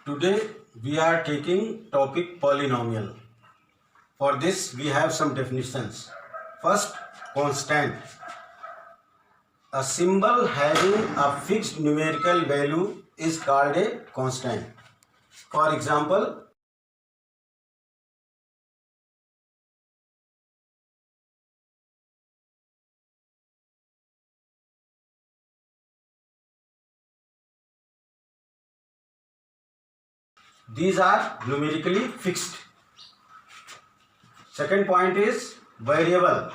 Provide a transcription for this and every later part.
Today we are taking topic polynomial. For this we have some definitions. First, constant. A symbol having a fixed numerical value is called a constant. For example, these are numerically fixed. Second point is variable.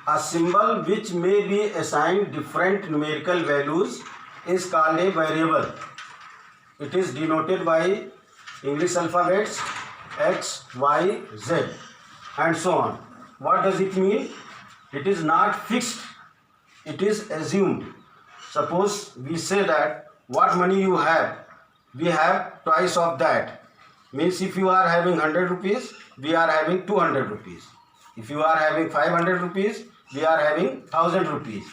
A symbol which may be assigned different numerical values is called a variable. It is denoted by English alphabets X, Y, Z and so on. What does it mean? It is not fixed. It is assumed. Suppose we say that what money you have, we have twice of that. Means if you are having 100 rupees, we are having 200 rupees. If you are having 500 rupees, we are having 1000 rupees.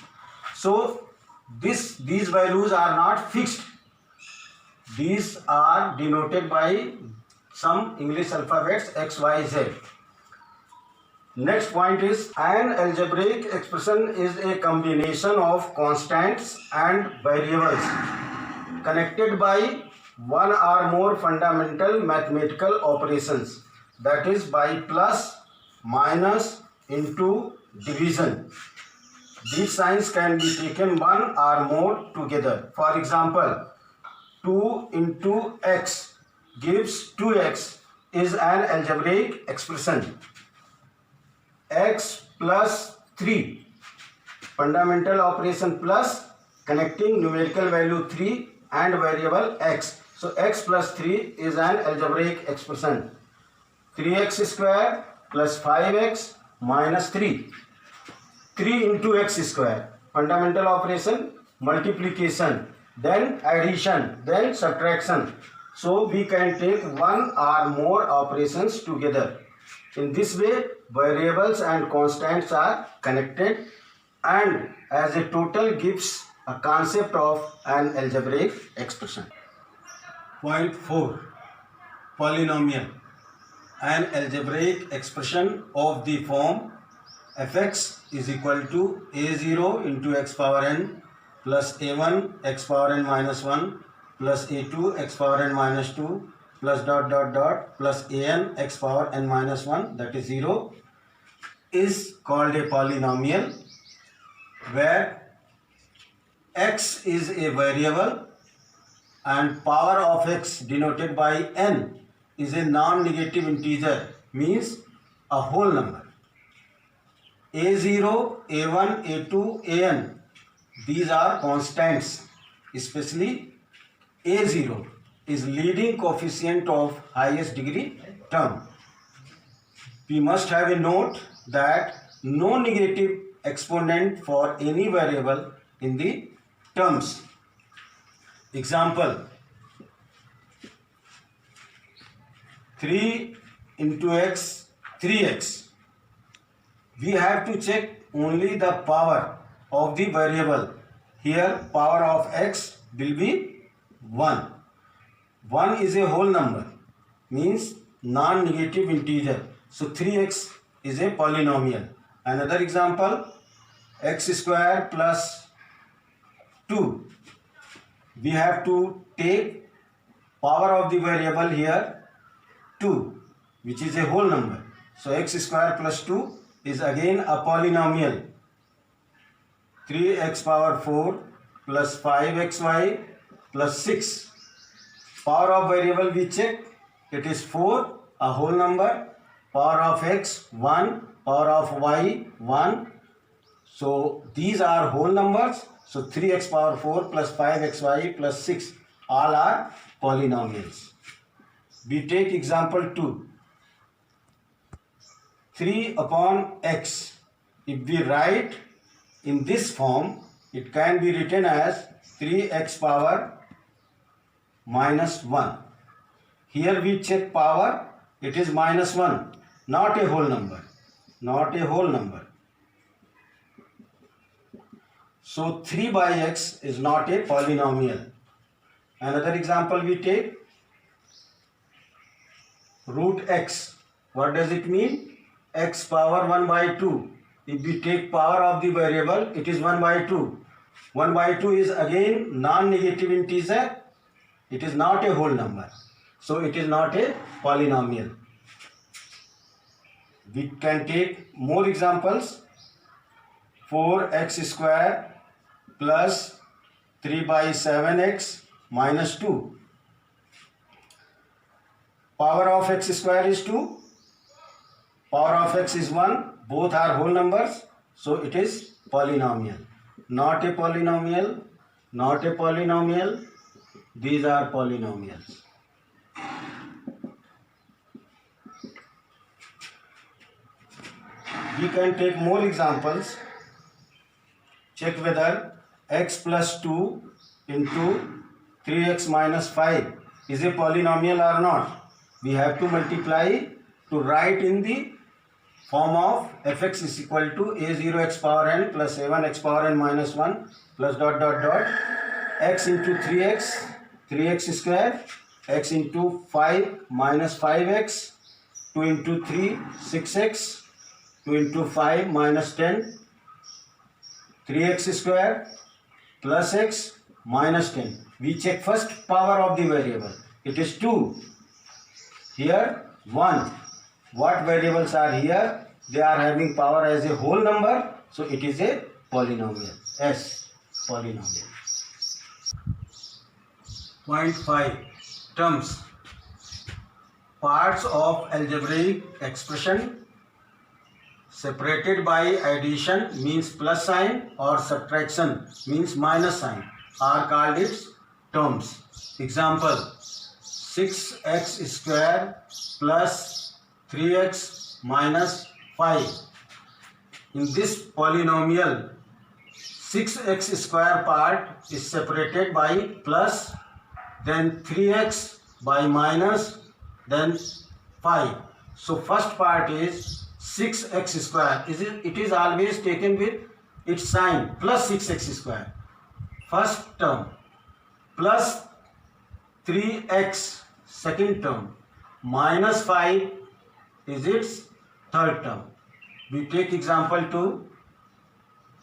So these values are not fixed. These are denoted by some English alphabets X, Y, Z. Next point is an algebraic expression is a combination of constants and variables connected by one or more fundamental mathematical operations, that is by plus, minus, into, division. These signs can be taken one or more together. For example, 2 into x gives 2x is an algebraic expression. X plus 3, fundamental operation plus, connecting numerical value 3 and variable x. So x plus 3 is an algebraic expression. 3x square plus 5x minus 3. 3 into x square, fundamental operation, multiplication, then addition, then subtraction. So we can take one or more operations together. In this way, variables and constants are connected and as a total gives a concept of an algebraic expression. Point 4. Polynomial. An algebraic expression of the form fx is equal to a0 into x power n plus a1 x power n minus 1 plus a2 x power n minus 2 plus dot dot dot plus an x power n minus 1, that is 0, is called a polynomial where x is a variable and power of x denoted by n is a non-negative integer, means a whole number. a0, a1, a2, an, these are constants. Especially a0 is leading coefficient of highest degree term. We must have a note that no negative exponent for any variable in the terms. Example, 3 into x, 3x. We have to check only the power of the variable. Here power of x will be 1. 1 is a whole number, means non-negative integer. So 3x is a polynomial. Another example, x square plus 2. We have to take power of the variable here 2, which is a whole number. So x square plus 2 is again a polynomial. 3x power 4 plus 5xy plus 6. Power of variable we check, it is 4, a whole number. Power of x 1, power of y 1. So these are whole numbers. So 3x power 4 plus 5xy plus 6, all are polynomials. We take example 2. 3 upon x. If we write in this form, it can be written as 3x power minus 1. Here we check power, it is minus 1, not a whole number. Not a whole number. So 3 by x is not a polynomial. Another example we take root x. What does it mean? X power 1 by 2. If we take power of the variable, it is 1 by 2. 1 by 2 is again non-negative integer. It is not a whole number. So it is not a polynomial. We can take more examples. 4x square plus 3 by 7x minus 2. Power of x square is 2. Power of x is 1. Both are whole numbers. So it is polynomial. Not a polynomial. Not a polynomial. These are polynomials. We can take more examples. Check whether x plus 2 into 3x minus 5 is a polynomial or not. We have to multiply to write in the form of fx is equal to a0 x power n plus a1 x power n minus 1 plus dot dot dot x into 3x square, x into 5 minus 5x, 2 into 3 6x, 2 into 5 minus 10, 3x square plus x minus 10. We check first power of the variable. It is 2. Here 1. What variables are here? They are having power as a whole number. So it is a polynomial. S. Polynomial. Point 5. Terms. Parts of algebraic expression separated by addition means plus sign or subtraction means minus sign are called its terms. Example: 6x square plus 3x minus 5. In this polynomial, 6x square part is separated by plus, then 3x by minus, then 5. So first part is 6x square. It is always taken with its sign plus 6x square. First term plus 3x second term minus 5 is its third term. We take example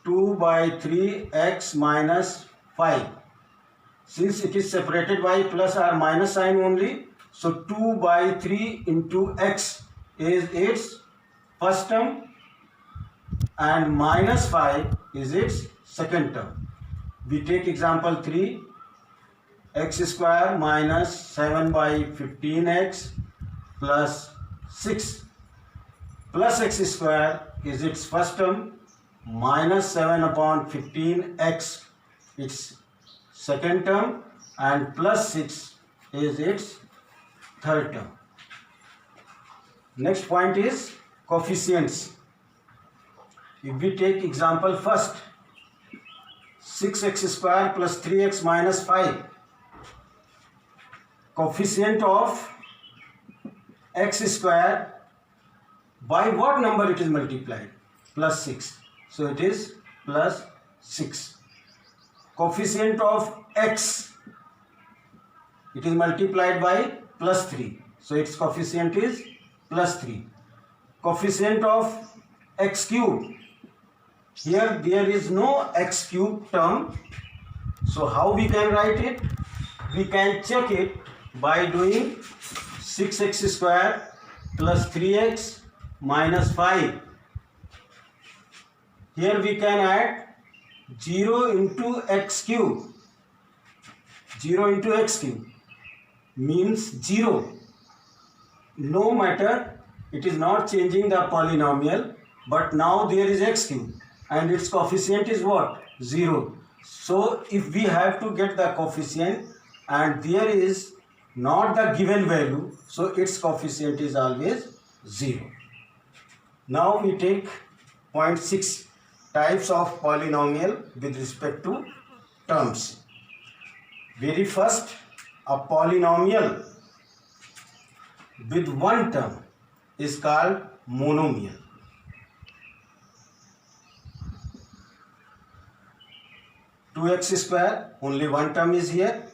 2 by 3x minus 5. Since it is separated by plus or minus sign only, so 2 by 3 into x is its first term and minus 5 is its second term. We take example 3, x square minus 7 by 15x plus 6 plus x square is its first term, minus 7 upon 15x its second term, and plus 6 is its third term. Next point is coefficients. If we take example first, 6x square plus 3x minus 5, coefficient of x square, by what number it is multiplied? Plus 6. So it is plus 6. Coefficient of x, it is multiplied by plus 3. So its coefficient is plus 3. Coefficient of x cube, here there is no x cube term. So how we can write it? We can check it by doing 6x square plus 3x minus 5. Here we can add 0 into x cube. 0 into x cube means 0. No matter, it is not changing the polynomial, but now there is x cube and its coefficient is what? 0. So if we have to get the coefficient and there is not the given value, so its coefficient is always 0. Now we take point 6, types of polynomial with respect to terms. Very first, a polynomial with one term is called monomial. Two x square, only one term is here.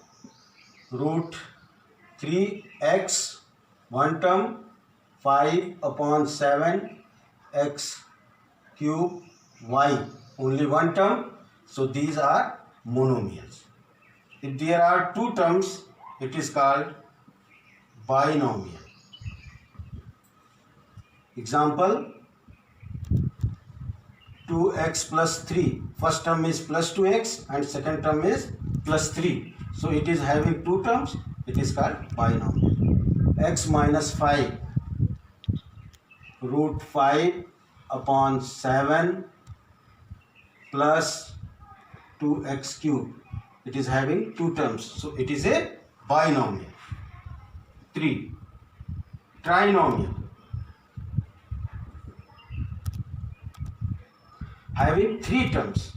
Root 3x, one term, 5 upon 7 x cube y, only one term, so these are monomials. If there are two terms, it is called binomial. Example, 2x plus 3. First term is plus 2x and second term is plus 3. So it is having two terms, it is called binomial. X minus 5 root 5 upon 7 plus 2x cube. It is having two terms, so it is a binomial. 3. Trinomial. Having three terms,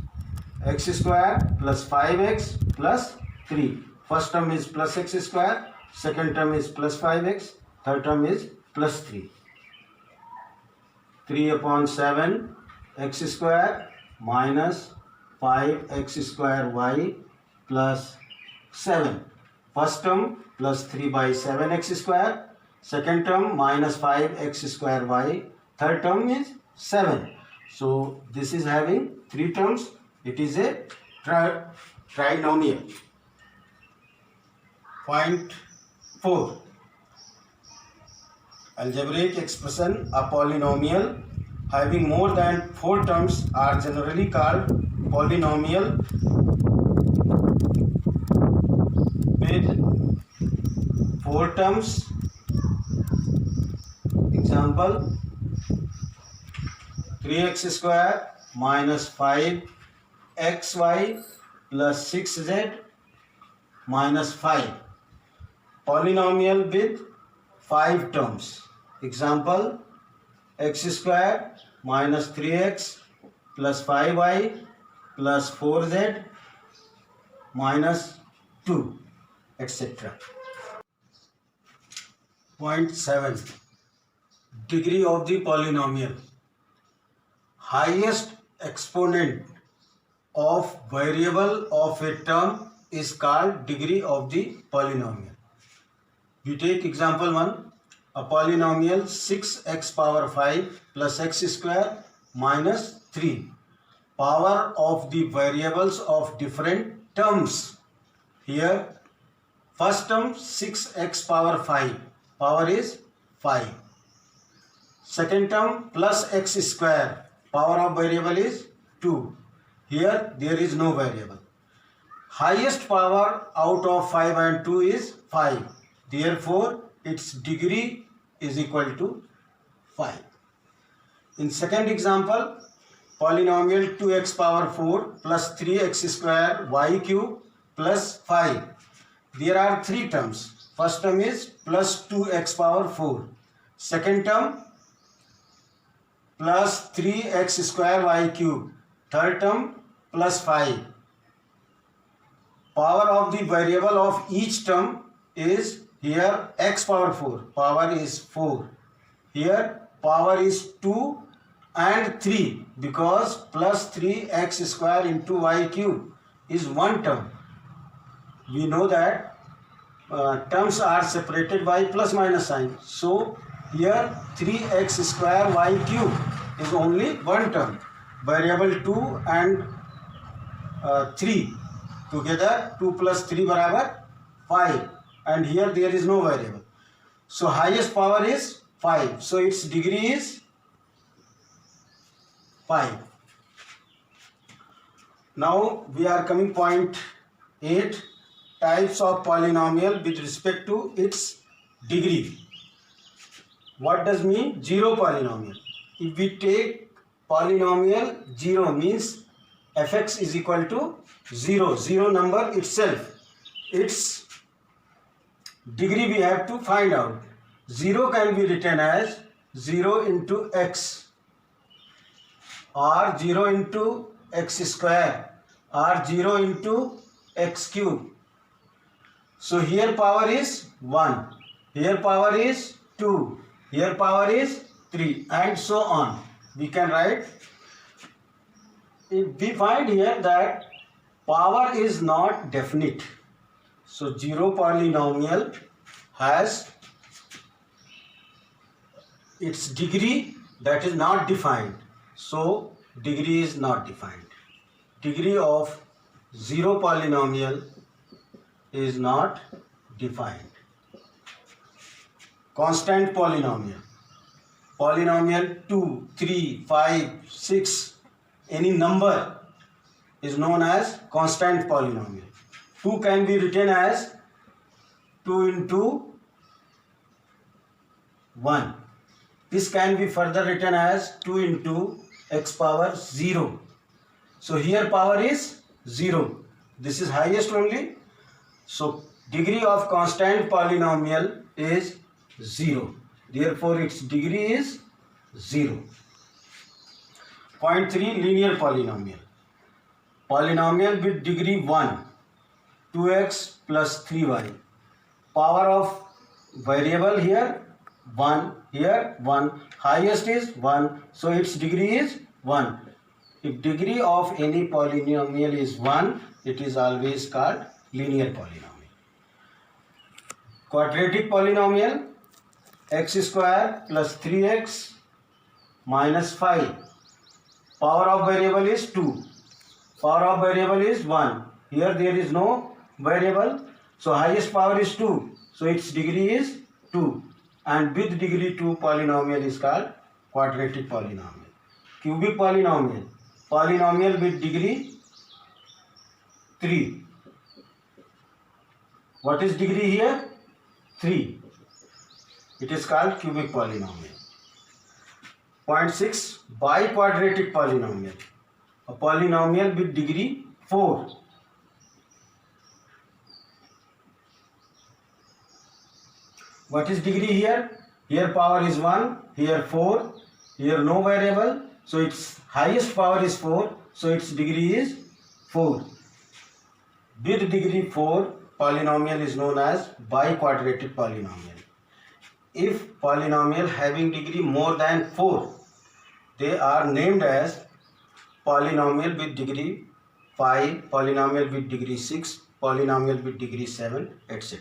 x square plus 5x plus 3. First term is plus x square, second term is plus 5x, third term is plus 3. 3 upon 7 x square minus 5x square y plus 7. First term plus 3 by 7x square, second term minus 5x square y, third term is 7. So this is having three terms, it is a trinomial. Point 4. Algebraic expression, a polynomial having more than 4 terms are generally called polynomial with 4 terms. Example, 3x square minus 5xy plus 6z minus 5. Polynomial with 5 terms. Example, x square minus 3x plus 5y plus 4z minus 2, etc. Point 7. Degree of the polynomial. Highest exponent of variable of a term is called degree of the polynomial. We take example 1. A polynomial 6x power 5 plus x square minus 3. Power of the variables of different terms. Here, first term 6x power 5. Power is 5. Second term plus x square. Power of variable is 2. Here, there is no variable. Highest power out of 5 and 2 is 5. Therefore, its degree is equal to 5. In second example, polynomial 2x power 4 plus 3x square y cube plus 5. There are three terms. First term is plus 2x power 4. Second term plus 3x square y cube. Third term plus 5. Power of the variable of each term is here x power 4. Power is 4. Here power is 2 and 3 because plus 3x square into y cube is one term. We know that terms are separated by plus minus sign. So here 3x square y cube is only one term. Variable 2 and 3 together 2 plus 3 barabar 5. And here there is no variable. So highest power is 5. So its degree is 5. Now we are coming point 8. Types of polynomial with respect to its degree. What does mean zero polynomial? If we take polynomial 0 means fx is equal to 0. 0 number itself. Its degree we have to find out. 0 can be written as 0 into x or 0 into x square or 0 into x cube. So here power is 1, here power is 2, here power is 3 and so on. We can write, if we find here that power is not definite. So zero polynomial has its degree that is not defined. So degree is not defined. Degree of zero polynomial is not defined. Constant polynomial. Polynomial 2, 3, 5, 6, any number is known as constant polynomial. 2 can be written as 2 into 1. This can be further written as 2 into x power 0. So here power is 0. This is highest only. So degree of constant polynomial is 0. Therefore its degree is 0. Point 3, linear polynomial. Polynomial with degree 1, 2x plus 3y. Power of variable here 1, here 1, highest is 1, so its degree is 1. If degree of any polynomial is 1, it is always called linear polynomial. Quadratic polynomial, x square plus 3x minus 5. Power of variable is 2. Power of variable is 1. Here there is no variable, so highest power is 2. So its degree is 2. And with degree 2 polynomial is called quadratic polynomial. Cubic polynomial. Polynomial with degree 3. What is degree here? 3. It is called cubic polynomial. Point 6, biquadratic polynomial. A polynomial with degree 4. What is degree here? Here power is 1, here 4, here no variable, so its highest power is 4, so its degree is 4. With degree 4, polynomial is known as biquadratic polynomial. If polynomial having degree more than 4, they are named as polynomial with degree 5, polynomial with degree 6, polynomial with degree 7, etc.